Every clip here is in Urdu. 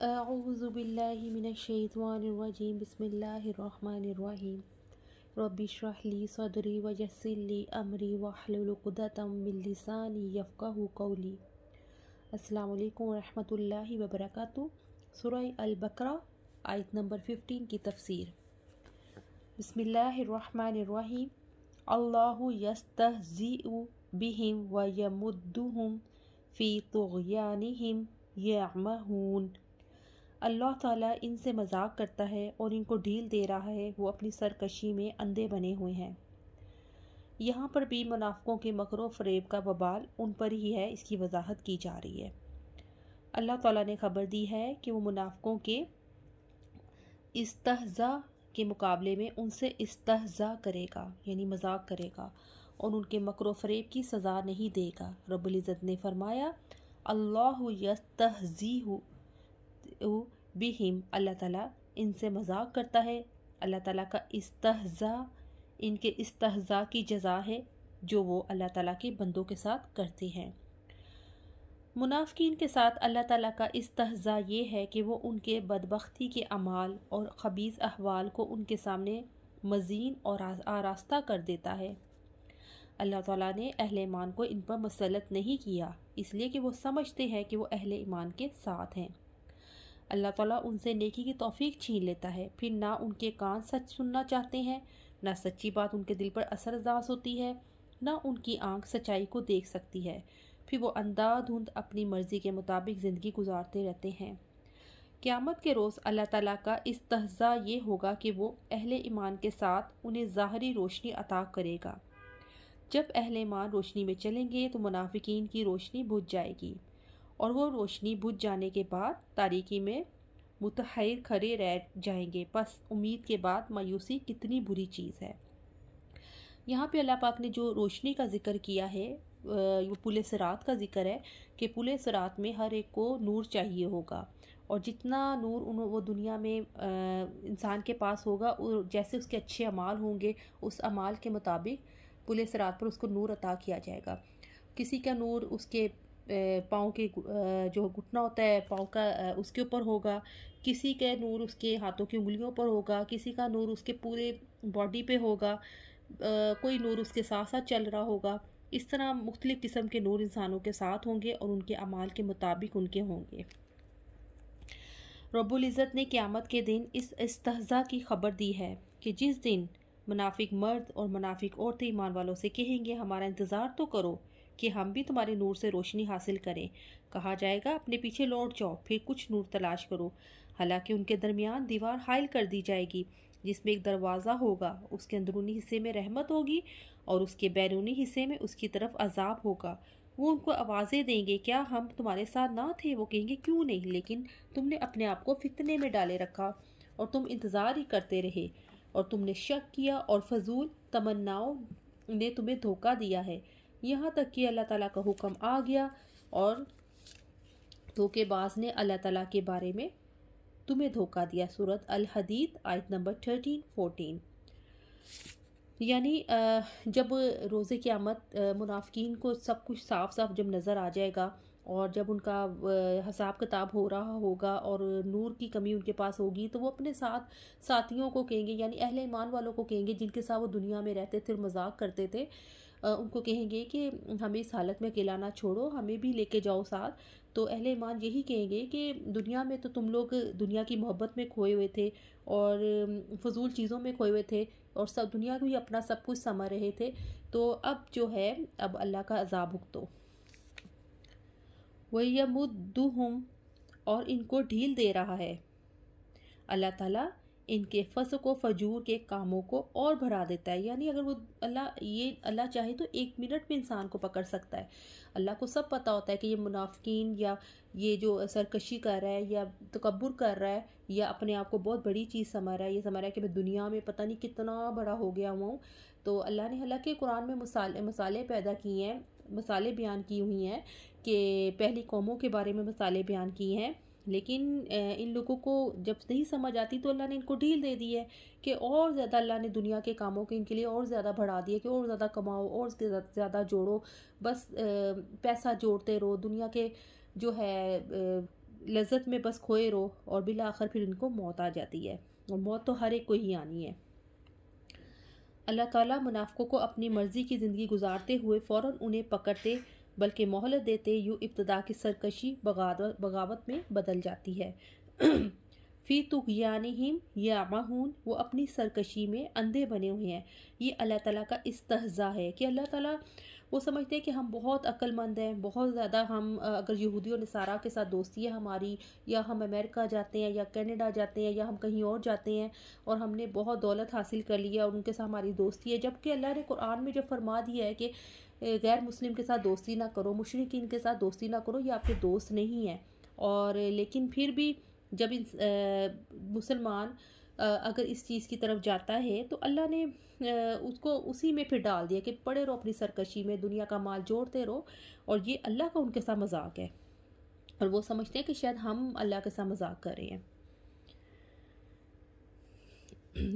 أعوذ بالله من الشيطان الرجيم بسم الله الرحمن الرحيم رب اشرح لي صدري ويسر لي أمري واحلل عقدة من لساني يفقهوا قولي۔ السلام علیکم ورحمۃ اللہ وبرکاتہ۔ سورہ البقرہ آیت نمبر 15 کی تفسیر۔ بسم اللہ الرحمن الرحیم۔ اللہ یستہزئ بہم ویمدہم فی طغیانہم یعمہون۔ اللہ تعالیٰ ان سے مذاق کرتا ہے اور ان کو ڈھیل دے رہا ہے، وہ اپنی سرکشی میں اندھے بنے ہوئے ہیں۔ یہاں پر بھی منافقوں کے مکر و فریب کا وبال ان پر ہی ہے، اس کی وضاحت کی جا رہی ہے۔ اللہ تعالیٰ نے خبر دی ہے کہ وہ منافقوں کے استہزاء کے مقابلے میں ان سے استہزاء کرے گا، یعنی مذاق کرے گا، اور ان کے مکر و فریب کی سزا نہیں دے گا۔ رب العزت نے فرمایا اللہ یستہزئ بہم، اللہ تعالیٰ ان سے مذاق کرتا ہے۔ اللہ تعالیٰ کا استہزاء ان کے استہزاء کی جزا ہے جو وہ اللہ تعالیٰ کے بندوں کے ساتھ کرتے ہیں۔ منافقین کے ساتھ اللہ تعالیٰ کا استہزاء یہ ہے کہ وہ ان کے بدبختی کے اعمال اور خبیث احوال کو ان کے سامنے مزین اور آراستہ کر دیتا ہے۔ اللہ تعالیٰ نے اہل ایمان کو ان پر مسلط نہیں کیا، اس لیے کہ وہ سمجھتے ہیں کہ وہ اہل ایمان کے ساتھ ہیں۔ اللہ تعالیٰ ان سے نیکی کی توفیق چھین لیتا ہے، پھر نہ ان کے کان سچ سننا چاہتے ہیں، نہ سچی بات ان کے دل پر اثر انداز ہوتی ہے، نہ ان کی آنکھ سچائی کو دیکھ سکتی ہے، پھر وہ اندھا دھند اپنی مرضی کے مطابق زندگی گزارتے رہتے ہیں۔ قیامت کے روز اللہ تعالیٰ کا استہزاء یہ ہوگا کہ وہ اہل ایمان کے ساتھ انہیں ظاہری روشنی عطا کرے گا۔ جب اہل ایمان روشنی میں چلیں گے تو منافقین کی روشنی بجھ جائے گی، اور وہ روشنی بجھ جانے کے بعد تاریکی میں متحیر کھڑے رہ جائیں گے۔ پس امید کے بعد مایوسی کتنی بری چیز ہے۔ یہاں پہ اللہ پاک نے جو روشنی کا ذکر کیا ہے وہ پل صراط کا ذکر ہے کہ پل صراط میں ہر ایک کو نور چاہیے ہوگا، اور جتنا نور وہ دنیا میں انسان کے پاس ہوگا، جیسے اس کے اچھے اعمال ہوں گے اس اعمال کے مطابق پل صراط پر اس کو نور عطا کیا جائے گا۔ کسی کا نور اس کے پاؤں کے جو گھٹنا ہوتا ہے پاؤں کا اس کے اوپر ہوگا، کسی کا نور اس کے ہاتھوں کی انگلیوں پر ہوگا، کسی کا نور اس کے پورے باڈی پہ ہوگا، کوئی نور اس کے ساتھ ساتھ چل رہا ہوگا۔ اس طرح مختلف قسم کے نور انسانوں کے ساتھ ہوں گے اور ان کے اعمال کے مطابق ان کے ہوں گے۔ رب العزت نے قیامت کے دن اس استہزاء کی خبر دی ہے کہ جس دن منافق مرد اور منافق عورتیں ایمان والوں سے کہیں گے ہمارا انتظار تو کرو کہ ہم بھی تمہارے نور سے روشنی حاصل کریں، کہا جائے گا اپنے پیچھے لوٹ جاؤ، پھر کچھ نور تلاش کرو، حالانکہ ان کے درمیان دیوار حائل کر دی جائے گی جس میں ایک دروازہ ہوگا، اس کے اندرونی حصے میں رحمت ہوگی اور اس کے بیرونی حصے میں اس کی طرف عذاب ہوگا۔ وہ ان کو آوازیں دیں گے کیا ہم تمہارے ساتھ نہ تھے؟ وہ کہیں گے کیوں نہیں، لیکن تم نے اپنے آپ کو فتنے میں ڈالے رکھا اور تم انتظار ہی کرتے رہے، اور تم نے شک کیا اور فضول تمناؤں نے تمہیں دھوکہ دیا ہے، یہاں تک کہ اللہ تعالیٰ کا حکم آ گیا اور دھوکے باز نے اللہ تعالیٰ کے بارے میں تمہیں دھوکہ دیا۔ سورۃ الحدید آیت نمبر 13-14۔ یعنی جب روز قیامت منافقین کو سب کچھ صاف صاف جب نظر آ جائے گا، اور جب ان کا حساب کتاب ہو رہا ہوگا اور نور کی کمی ان کے پاس ہوگی، تو وہ اپنے ساتھیوں کو کہیں گے، یعنی اہل ایمان والوں کو کہیں گے جن کے ساتھ وہ دنیا میں رہتے تھے اور مذاق کرتے تھے، ان کو کہیں گے کہ ہمیں اس حالت میں اکیلا نہ چھوڑو، ہمیں بھی لے کے جاؤ ساتھ۔ تو اہل ایمان یہی کہیں گے کہ دنیا میں تو تم لوگ دنیا کی محبت میں کھوئے ہوئے تھے اور فضول چیزوں میں کھوئے ہوئے تھے اور سب دنیا کو ہی اپنا سب کچھ سمجھ رہے تھے، تو اب جو ہے اب اللہ کا عذاب بھگتو۔ وَيَمُدُّهُمْ، اور ان کو ڈھیل دے رہا ہے اللہ تعالیٰ ان کے فسق و فجور کے کاموں کو اور بڑھا دیتا ہے۔ یعنی اگر وہ اللہ چاہے تو 1 منٹ میں انسان کو پکڑ سکتا ہے۔ اللہ کو سب پتہ ہوتا ہے کہ یہ منافقین یا یہ جو سرکشی کر رہا ہے یا تکبر کر رہا ہے یا اپنے آپ کو بہت بڑی چیز سمجھ رہا ہے، یہ سمجھ رہا ہے کہ میں دنیا میں پتہ نہیں کتنا بڑا ہو گیا ہوں۔ تو اللہ نے حالانکہ قرآن میں مثالیں پیدا کی ہیں، مثالیں بیان کی ہوئی ہیں کہ پہلی قوموں کے بارے میں مثالیں بیان کی ہیں، لیکن ان لوگوں کو جب نہیں سمجھ آتی تو اللہ نے ان کو ڈھیل دے دی ہے کہ اور زیادہ اللہ نے دنیا کے کاموں کے ان کے لیے اور زیادہ بڑھا دیا کہ اور زیادہ کماؤ اور زیادہ جوڑو، بس پیسہ جوڑتے رہو، دنیا کے جو ہے لذت میں بس کھوئے رہو اور بالآخر پھر ان کو موت آ جاتی ہے، اور موت تو ہر ایک کو ہی آنی ہے۔ اللہ تعالیٰ منافقوں کو اپنی مرضی کی زندگی گزارتے ہوئے فوراً انہیں پکڑتے بلکہ مہلت دیتے، یوں ابتدا کی سرکشی بغاوت میں بدل جاتی ہے۔ فی طغیانہم یعمہون، وہ اپنی سرکشی میں اندھے بنے ہوئے ہیں۔ یہ اللہ تعالیٰ کا استہزاء ہے کہ اللہ تعالیٰ وہ سمجھتے ہیں کہ ہم بہت عقل مند ہیں، بہت زیادہ ہم اگر یہودی اور نصارہ کے ساتھ دوستی ہے ہماری، یا ہم امریکہ جاتے ہیں یا کینیڈا جاتے ہیں یا ہم کہیں اور جاتے ہیں اور ہم نے بہت دولت حاصل کر لی ہے اور ان کے ساتھ ہماری دوستی ہے، جبکہ اللہ نے قرآن میں جب فرما دیا ہے کہ غیر مسلم کے ساتھ دوستی نہ کرو، مشرکین کے ساتھ دوستی نہ کرو، یہ آپ کے دوست نہیں ہیں۔ اور لیکن پھر بھی جب مسلمان اگر اس چیز کی طرف جاتا ہے تو اللہ نے اس کو اسی میں پھر ڈال دیا کہ پڑے رہو اپنی سرکشی میں، دنیا کا مال جوڑتے رہو، اور یہ اللہ کا ان کے ساتھ مذاق ہے، اور وہ سمجھتے ہیں کہ شاید ہم اللہ کے ساتھ مذاق کر رہے ہیں۔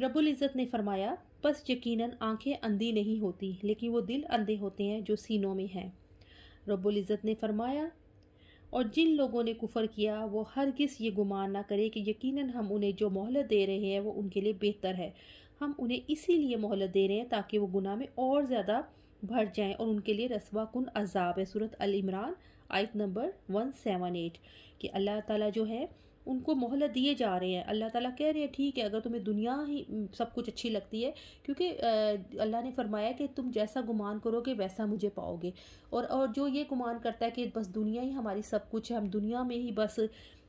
رب العزت نے فرمایا، پس یقیناً آنکھیں اندھی نہیں ہوتی لیکن وہ دل اندھے ہوتے ہیں جو سینوں میں ہیں۔ رب العزت نے فرمایا، اور جن لوگوں نے کفر کیا وہ ہرگز یہ گمان نہ کرے کہ یقیناً ہم انہیں جو مہلت دے رہے ہیں وہ ان کے لیے بہتر ہے۔ ہم انہیں اسی لیے مہلت دے رہے ہیں تاکہ وہ گناہ میں اور زیادہ بڑھ جائیں اور ان کے لیے رسوا کن عذاب ہے۔ سورۃ العمران آیت نمبر 178 کہ اللہ تعالیٰ جو ہے ان کو مہلت دیے جا رہے ہیں۔ اللہ تعالیٰ کہہ رہے ہیں ٹھیک ہے اگر تمہیں دنیا ہی سب کچھ اچھی لگتی ہے، کیونکہ اللہ نے فرمایا کہ تم جیسا گمان کرو گے ویسا مجھے پاؤ گے، اور جو یہ گمان کرتا ہے کہ بس دنیا ہی ہماری سب کچھ ہے، ہم دنیا میں ہی بس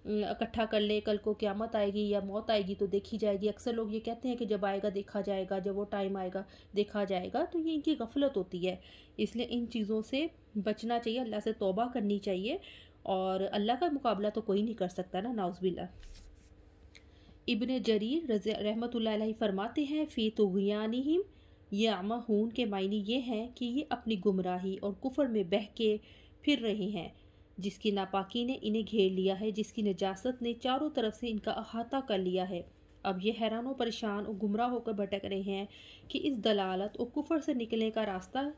اکٹھا کر لیں، کل کو قیامت آئے گی یا موت آئے گی تو دیکھی جائے گی۔ اکثر لوگ یہ کہتے ہیں کہ جب آئے گا دیکھا جائے گا، جب وہ ٹائم آئے گا دیکھا جائے گا، تو یہ ان کی غفلت ہوتی ہے۔ اس لیے ان چیزوں سے بچنا چاہیے، اللہ سے توبہ کرنی چاہیے، اور اللہ کا مقابلہ تو کوئی نہیں کر سکتا نا، نعوذ باللہ۔ ابن جریر رحمۃ اللہ علیہ فرماتے ہیں، فی طغیانہم یعمہون کے معنی یہ ہیں کہ یہ اپنی گمراہی اور کفر میں بہہ کے پھر رہے ہیں، جس کی ناپاکی نے انہیں گھیر لیا ہے، جس کی نجاست نے چاروں طرف سے ان کا احاطہ کر لیا ہے۔ اب یہ حیران و پریشان اور گمراہ ہو کر بھٹک رہے ہیں کہ اس دلالت اور کفر سے نکلنے کا راستہ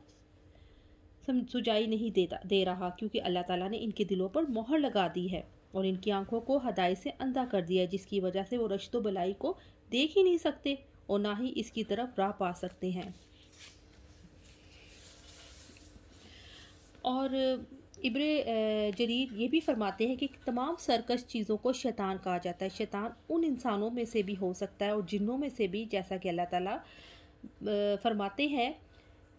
سجائی نہیں دے رہا، کیونکہ اللہ تعالیٰ نے ان کے دلوں پر مہر لگا دی ہے اور ان کی آنکھوں کو ہدایت سے اندھا کر دیا ہے، جس کی وجہ سے وہ رشد و بلائی کو دیکھ ہی نہیں سکتے اور نہ ہی اس کی طرف راہ پا سکتے ہیں۔ اور ابن جریر یہ بھی فرماتے ہیں کہ تمام سرکش چیزوں کو شیطان کہا جاتا ہے۔ شیطان ان انسانوں میں سے بھی ہو سکتا ہے اور جنوں میں سے بھی، جیسا کہ اللہ تعالیٰ فرماتے ہیں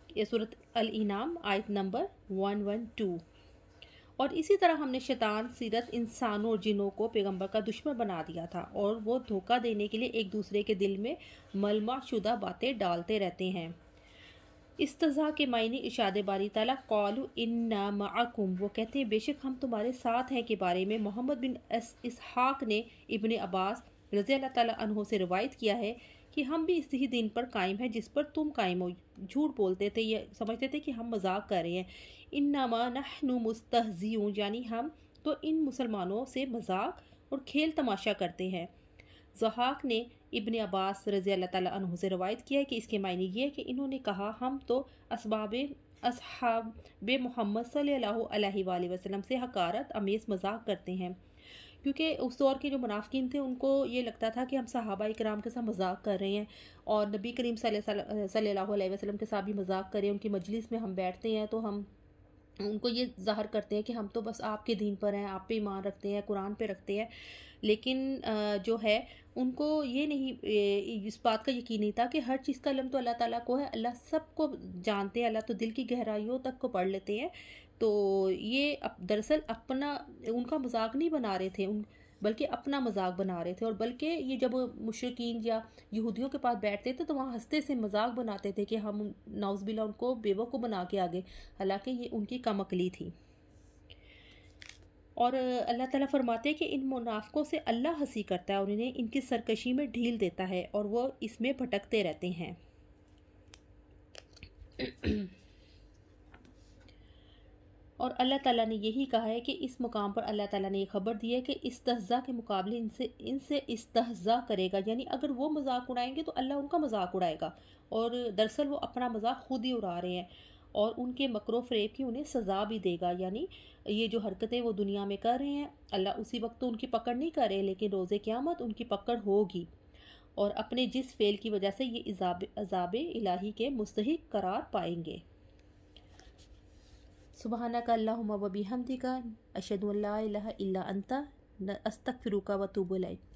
یہ سورۃ الانعام آیت نمبر 112۔ اور اسی طرح ہم نے شیطان سیرت انسانوں اور جنوں کو پیغمبر کا دشمن بنا دیا تھا، اور وہ دھوکہ دینے کے لیے ایک دوسرے کے دل میں ملمع شدہ باتیں ڈالتے رہتے ہیں۔ استہزاء کے معنی ارشاد باری تعالیٰ، قالوا انا معکم، وہ کہتے ہیں بے شک ہم تمہارے ساتھ ہیں کے بارے میں محمد بن اسحاق نے ابن عباس رضی اللہ تعالیٰ عنہ سے روایت کیا ہے کہ ہم بھی اسی دین پر قائم ہیں جس پر تم قائم ہو۔ جھوٹ بولتے تھے، یہ سمجھتے تھے کہ ہم مذاق کر رہے ہیں۔ انما نحن مستہزئون، یعنی ہم تو ان مسلمانوں سے مذاق اور کھیل تماشا کرتے ہیں۔ ضحاک نے ابن عباس رضی اللہ تعالیٰ عنہ سے روایت کیا ہے کہ اس کے معنی یہ ہے کہ انہوں نے کہا ہم تو اصحاب محمد صلی اللہ علیہ وآلہ وسلم سے حقارت امیز مذاق کرتے ہیں، کیونکہ اس دور کے جو منافقین تھے ان کو یہ لگتا تھا کہ ہم صحابہ کرام کے ساتھ مذاق کر رہے ہیں، اور نبی کریم صلی اللہ علیہ وسلم کے ساتھ بھی مذاق کریں، ان کی مجلس میں ہم بیٹھتے ہیں تو ہم ان کو یہ ظاہر کرتے ہیں کہ ہم تو بس آپ کے دین پر ہیں، آپ پہ ایمان رکھتے ہیں، قرآن پہ رکھتے ہیں، لیکن جو ہے ان کو یہ نہیں، اس بات کا یقین نہیں تھا کہ ہر چیز کا علم تو اللہ تعالیٰ کو ہے، اللہ سب کو جانتے ہیں، اللہ تو دل کی گہرائیوں تک کو پڑھ لیتے ہیں۔ تو یہ دراصل اپنا ان کا مذاق نہیں بنا رہے تھے، بلکہ اپنا مذاق بنا رہے تھے، اور بلکہ یہ جب مشرکین یا یہودیوں کے پاس بیٹھتے تھے تو وہاں ہنستے سے مذاق بناتے تھے کہ ہم نعوذ باللہ ان کو بیوقوف بنا کے آگے، حالانکہ یہ ان کی کم عقلی تھی۔ اور اللہ تعالیٰ فرماتے ہیں کہ ان منافقوں سے اللہ ہنسی کرتا ہے اور انہیں ان کی سرکشی میں ڈھیل دیتا ہے اور وہ اس میں بھٹکتے رہتے ہیں۔ اور اللہ تعالیٰ نے یہی کہا ہے کہ اس مقام پر اللہ تعالیٰ نے یہ خبر دی ہے کہ استہزاء کے مقابلے ان سے استہزاء کرے گا، یعنی اگر وہ مذاق اڑائیں گے تو اللہ ان کا مذاق اڑائے گا، اور دراصل وہ اپنا مذاق خود ہی اڑا رہے ہیں۔ اور ان کے مکر و فریب کی انہیں سزا بھی دے گا. یعنی یہ جو حرکتیں وہ دنیا میں کر رہے ہیں اللہ اسی وقت تو ان کی پکڑ نہیں کر رہے، لیکن روز قیامت ان کی پکڑ ہوگی، اور اپنے جس فعل کی وجہ سے یہ عذاب الہی کے مستحق قرار پائیں گے. سبحانک اللہم و بحمدک اشہد ان لا الہ الا انت استغفرک و اتوب الیک.